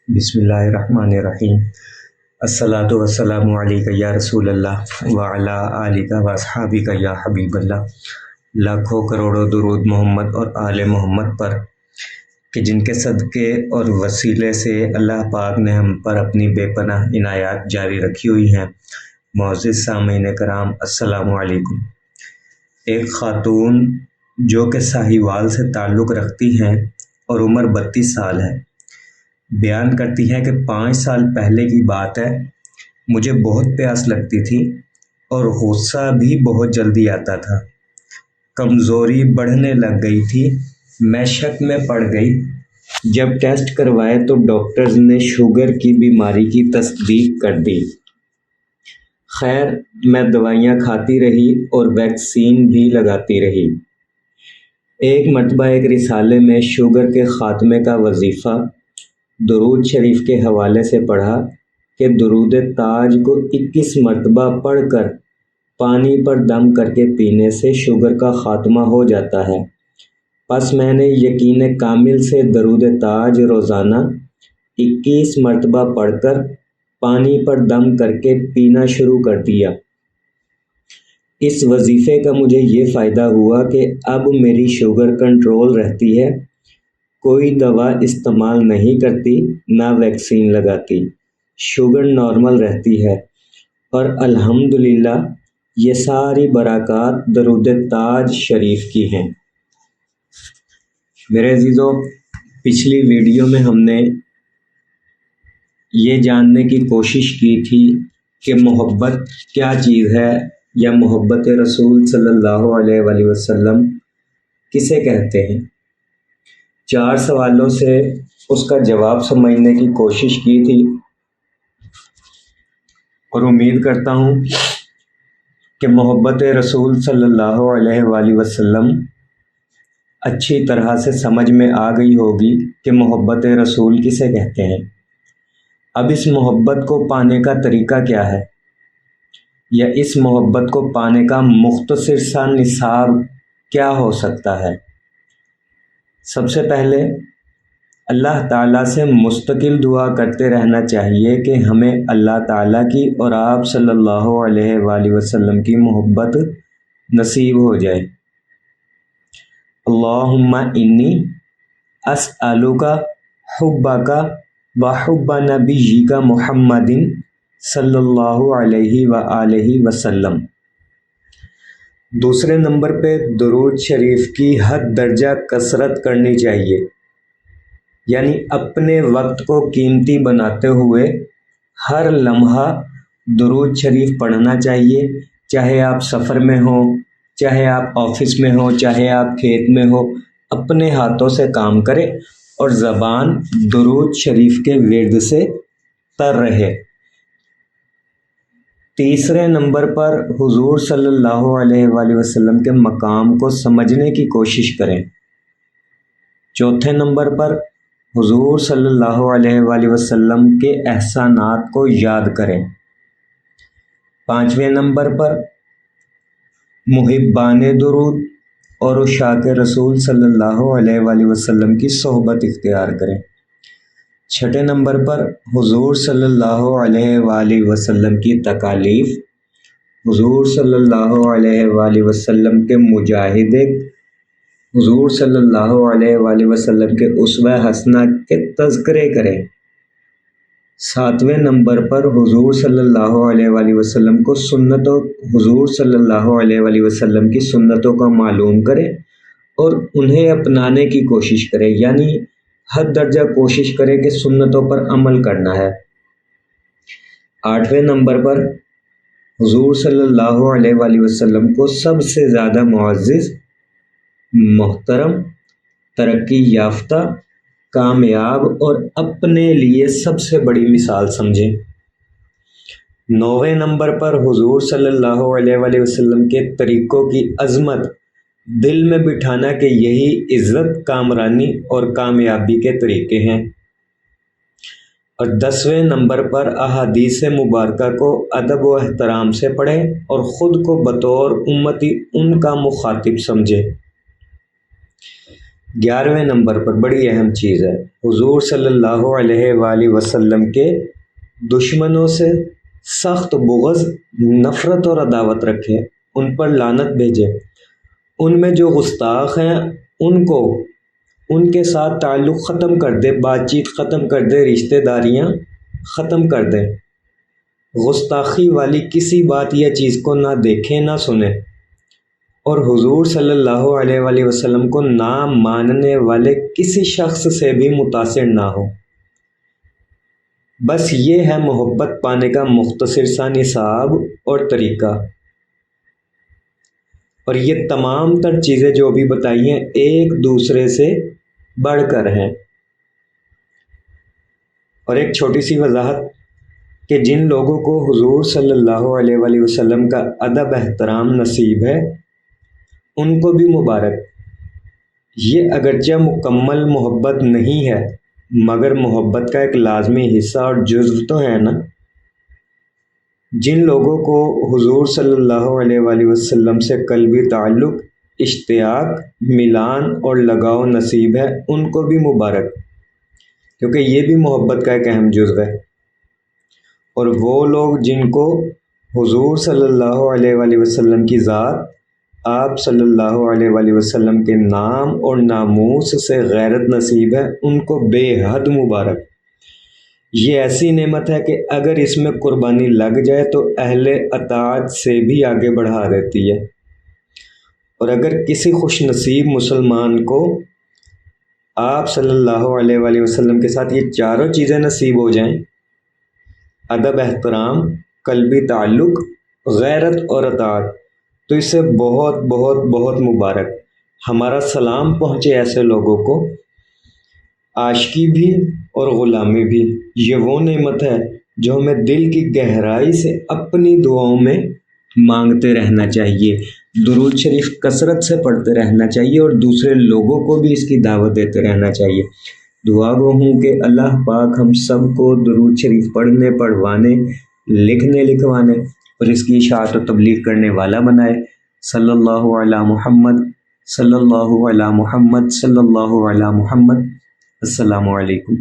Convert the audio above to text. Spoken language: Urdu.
بسم اللہ الرحمن الرحیم۔ الصلاۃ والسلام علیک یا رسول اللہ وعلی آلک واصحابک یا حبیب اللہ۔ لاکھوں کروڑوں درود محمد اور آل محمد پر کہ جن کے صدقے اور وسیلے سے اللہ پاک نے ہم پر اپنی بے پناہ عنایات جاری رکھی ہوئی ہیں۔ معزز سامعین کرام، السلام علیکم۔ ایک خاتون جو کہ ساہیوال سے تعلق رکھتی ہیں اور عمر 32 سال ہے، بیان کرتی ہے کہ 5 سال پہلے کی بات ہے، مجھے بہت پیاس لگتی تھی اور غصہ بھی بہت جلدی آتا تھا۔ کمزوری بڑھنے لگ گئی تھی، میں شک میں پڑ گئی۔ جب ٹیسٹ کروائے تو ڈاکٹرز نے شوگر کی بیماری کی تصدیق کر دی۔ خیر، میں دوائیاں کھاتی رہی اور ویکسین بھی لگاتی رہی۔ ایک مرتبہ ایک رسالے میں شوگر کے خاتمے کا وظیفہ درود شریف کے حوالے سے پڑھا کہ درود تاج کو 21 مرتبہ پڑھ کر پانی پر دم کر کے پینے سے شوگر کا خاتمہ ہو جاتا ہے۔ پس میں نے یقین کامل سے درود تاج روزانہ 21 مرتبہ پڑھ کر پانی پر دم کر کے پینا شروع کر دیا۔ اس وظیفے کا مجھے یہ فائدہ ہوا کہ اب میری شوگر کنٹرول رہتی ہے، کوئی دوا استعمال نہیں کرتی، نہ ویکسین لگاتی، شوگر نارمل رہتی ہے، اور الحمدللہ یہ ساری برکات درود تاج شریف کی ہیں۔ میرے عزیزو، پچھلی ویڈیو میں ہم نے یہ جاننے کی کوشش کی تھی کہ محبت کیا چیز ہے، یا محبت رسول صلی اللہ علیہ وآلہ وسلم کسے کہتے ہیں۔ 4 سوالوں سے اس کا جواب سمجھنے کی کوشش کی تھی، اور امید کرتا ہوں کہ محبت رسول صلی اللہ علیہ وآلہ وسلم اچھی طرح سے سمجھ میں آ گئی ہوگی کہ محبت رسول کسے کہتے ہیں۔ اب اس محبت کو پانے کا طریقہ کیا ہے، یا اس محبت کو پانے کا مختصر سا نصاب کیا ہو سکتا ہے۔ سب سے پہلے اللہ تعالیٰ سے مستقل دعا کرتے رہنا چاہیے کہ ہمیں اللہ تعالیٰ کی اور آپ صلی اللہ علیہ وآلہ وسلم کی محبت نصیب ہو جائے۔ اللہم انی اسألک حبک وحب نبیک محمد صلی اللہ علیہ وآلہ وسلم۔ دوسرے نمبر پہ درود شریف کی حد درجہ کثرت کرنی چاہیے، یعنی اپنے وقت کو قیمتی بناتے ہوئے ہر لمحہ درود شریف پڑھنا چاہیے، چاہے آپ سفر میں ہوں، چاہے آپ آفس میں ہوں، چاہے آپ کھیت میں ہو، اپنے ہاتھوں سے کام کرے اور زبان درود شریف کے ورد سے تر رہے۔ تیسرے نمبر پر حضور صلی اللہ علیہ وآلہ وسلم کے مقام کو سمجھنے کی کوشش کریں۔ چوتھے نمبر پر حضور صلی اللہ علیہ وآلہ وسلم کے احسانات کو یاد کریں۔ پانچویں نمبر پر محبان درود اور عشاق رسول صلی اللہ علیہ وآلہ وسلم کی صحبت اختیار کریں۔ چھٹے نمبر پر حضور صلی اللہ علیہ وآلہ وسلم کی تکالیف، حضور صلی اللہ علیہ وآلہ وسلم کے مجاہدے، حضور صلی اللہ علیہ وآلہ وسلم کے اسوہ حسنہ کے تذکرے کریں۔ ساتویں نمبر پر حضور صلی اللہ علیہ وآلہ وسلم کو حضور صلی اللہ علیہ وآلہ وسلم کی سنتوں کا معلوم کریں اور انہیں اپنانے کی کوشش کریں، یعنی حد درجہ کوشش کریں کہ سنتوں پر عمل کرنا ہے۔ آٹھویں نمبر پر حضور صلی اللہ علیہ وآلہ وسلم کو سب سے زیادہ معزز، محترم، ترقی یافتہ، کامیاب اور اپنے لیے سب سے بڑی مثال سمجھیں۔ نویں نمبر پر حضور صلی اللہ علیہ وآلہ وسلم کے طریقوں کی عظمت دل میں بٹھانا کہ یہی عزت، کامرانی اور کامیابی کے طریقے ہیں۔ اور 10ویں نمبر پر احادیث مبارکہ کو ادب و احترام سے پڑھیں اور خود کو بطور امتی ان کا مخاطب سمجھیں۔ 11ویں نمبر پر بڑی اہم چیز ہے، حضور صلی اللہ علیہ وآلہ وسلم کے دشمنوں سے سخت بغض، نفرت اور عداوت رکھے، ان پر لعنت بھیجے، ان میں جو گستاخ ہیں ان کے ساتھ تعلق ختم کر دے، بات چیت ختم کر دے، رشتہ داریاں ختم کر دے، گستاخی والی کسی بات یا چیز کو نہ دیکھیں نہ سنیں، اور حضور صلی اللہ علیہ وآلہ وسلم کو نہ ماننے والے کسی شخص سے بھی متاثر نہ ہو۔ بس یہ ہے محبت پانے کا مختصر سا نصاب اور طریقہ، اور یہ تمام تر چیزیں جو بھی بتائی ہیں ایک دوسرے سے بڑھ کر ہیں۔ اور ایک چھوٹی سی وضاحت کہ جن لوگوں کو حضور صلی اللہ علیہ وآلہ وسلم کا ادب احترام نصیب ہے ان کو بھی مبارک۔ یہ اگرچہ مکمل محبت نہیں ہے مگر محبت کا ایک لازمی حصہ اور جزو تو ہے نا۔ جن لوگوں کو حضور صلی اللہ علیہ وآلہ وسلم سے قلبی تعلق، اشتیاق، ملان اور لگاؤ نصیب ہے ان کو بھی مبارک، کیونکہ یہ بھی محبت کا ایک اہم جزو ہے۔ اور وہ لوگ جن کو حضور صلی اللہ علیہ وآلہ وسلم کی ذات، آپ صلی اللہ علیہ وآلہ وسلم کے نام اور ناموس سے غیرت نصیب ہے ان کو بے حد مبارک۔ یہ ایسی نعمت ہے کہ اگر اس میں قربانی لگ جائے تو اہل اطاعت سے بھی آگے بڑھا دیتی ہے۔ اور اگر کسی خوش نصیب مسلمان کو آپ صلی اللہ علیہ وآلہ وسلم کے ساتھ یہ چاروں چیزیں نصیب ہو جائیں، ادب احترام، قلبی تعلق، غیرت اور اطاعت، تو اس سے بہت بہت بہت مبارک۔ ہمارا سلام پہنچے ایسے لوگوں کو، عاشقی بھی اور غلامی بھی۔ یہ وہ نعمت ہے جو ہمیں دل کی گہرائی سے اپنی دعاؤں میں مانگتے رہنا چاہیے، درود شریف کثرت سے پڑھتے رہنا چاہیے اور دوسرے لوگوں کو بھی اس کی دعوت دیتے رہنا چاہیے۔ دعا گو ہوں کہ اللہ پاک ہم سب کو درود شریف پڑھنے، پڑھوانے، لکھنے، لکھوانے اور اس کی اشاعت و تبلیغ کرنے والا بنائے۔ صلی اللہ علی محمد، صلی اللہ علی محمد، صلی اللہ علی محمد۔ السلام علیکم۔